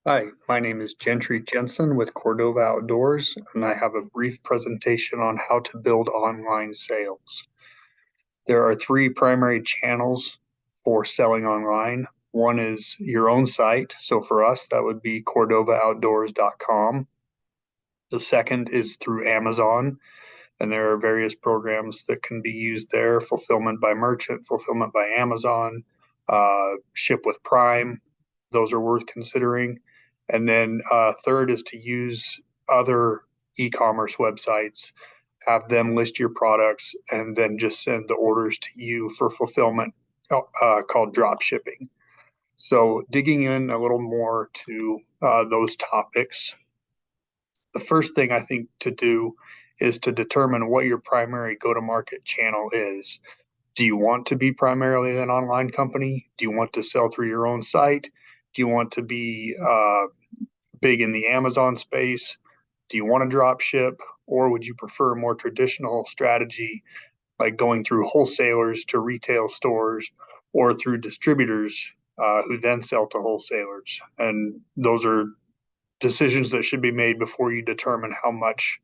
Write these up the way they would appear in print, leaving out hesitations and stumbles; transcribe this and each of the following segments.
Hi, my name is Gentry Jensen with Cordova Outdoors, and I have a brief presentation on how to build online sales. There are three primary channels for selling online. One is your own site. So for us, that would be CordovaOutdoors.com. The second is through Amazon, and there are various programs that can be used there: fulfillment by merchant, fulfillment by Amazon, ship with Prime. Those are worth considering. And then third is to use other e-commerce websites, have them list your products, and then just send the orders to you for fulfillment, called drop shipping. So digging in a little more to those topics, the first thing I think to do is to determine what your primary go-to-market channel is. Do you want to be primarily an online company? Do you want to sell through your own site? Do you want to be big in the Amazon space? Do you want to drop ship? Or would you prefer a more traditional strategy like going through wholesalers to retail stores or through distributors who then sell to wholesalers? And those are decisions that should be made before you determine how much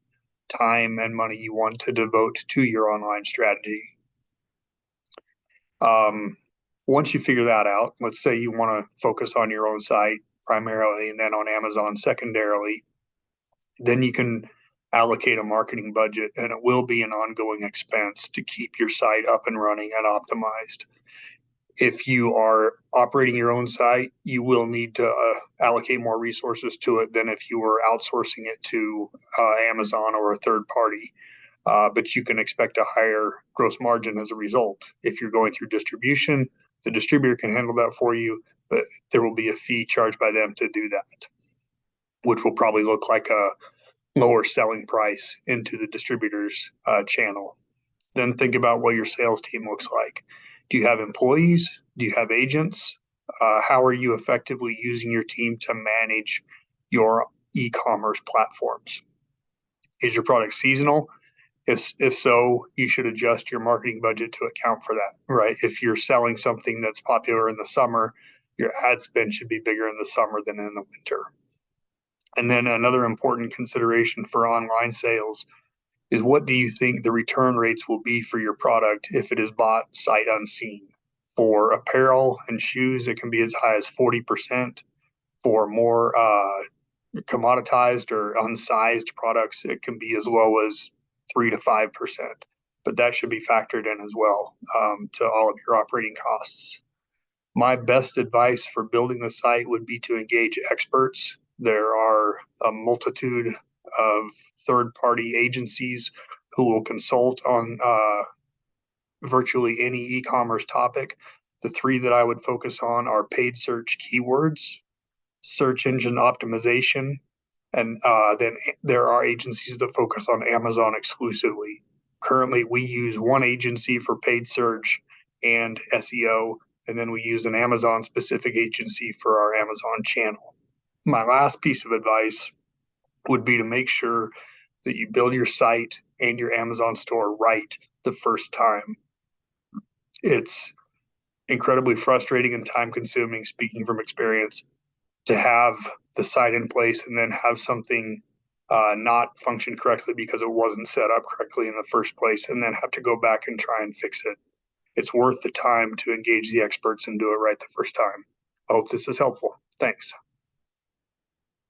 time and money you want to devote to your online strategy. Um, Once you figure that out, let's say you want to focus on your own site primarily and then on Amazon secondarily, then you can allocate a marketing budget, and it will be an ongoing expense to keep your site up and running and optimized. If you are operating your own site, you will need to allocate more resources to it than if you were outsourcing it to Amazon or a third party. But you can expect a higher gross margin as a result. If you're going through distribution, the distributor can handle that for you, but there will be a fee charged by them to do that, which will probably look like a lower selling price into the distributor's channel. Then think about what your sales team looks like. Do you have employees? Do you have agents? How are you effectively using your team to manage your e-commerce platforms? Is your product seasonal? If so, you should adjust your marketing budget to account for that, right? If you're selling something that's popular in the summer, your ad spend should be bigger in the summer than in the winter. And then another important consideration for online sales is, what do you think the return rates will be for your product if it is bought sight unseen? For apparel and shoes, it can be as high as 40%. For more commoditized or unsized products, it can be as low as 3 to 5%. But that should be factored in as well to all of your operating costs. My best advice for building the site would be to engage experts. There are a multitude of third-party agencies who will consult on virtually any e-commerce topic. The three that I would focus on are paid search keywords, search engine optimization, and then there are agencies that focus on Amazon exclusively. Currently, we use one agency for paid search and SEO, and then we use an Amazon specific agency for our Amazon channel. My last piece of advice would be to make sure that you build your site and your Amazon store right the first time. It's incredibly frustrating and time consuming, speaking from experience, to have the site in place and then have something not function correctly because it wasn't set up correctly in the first place, and then have to go back and try and fix it. It's worth the time to engage the experts and do it right the first time. I hope this is helpful. Thanks.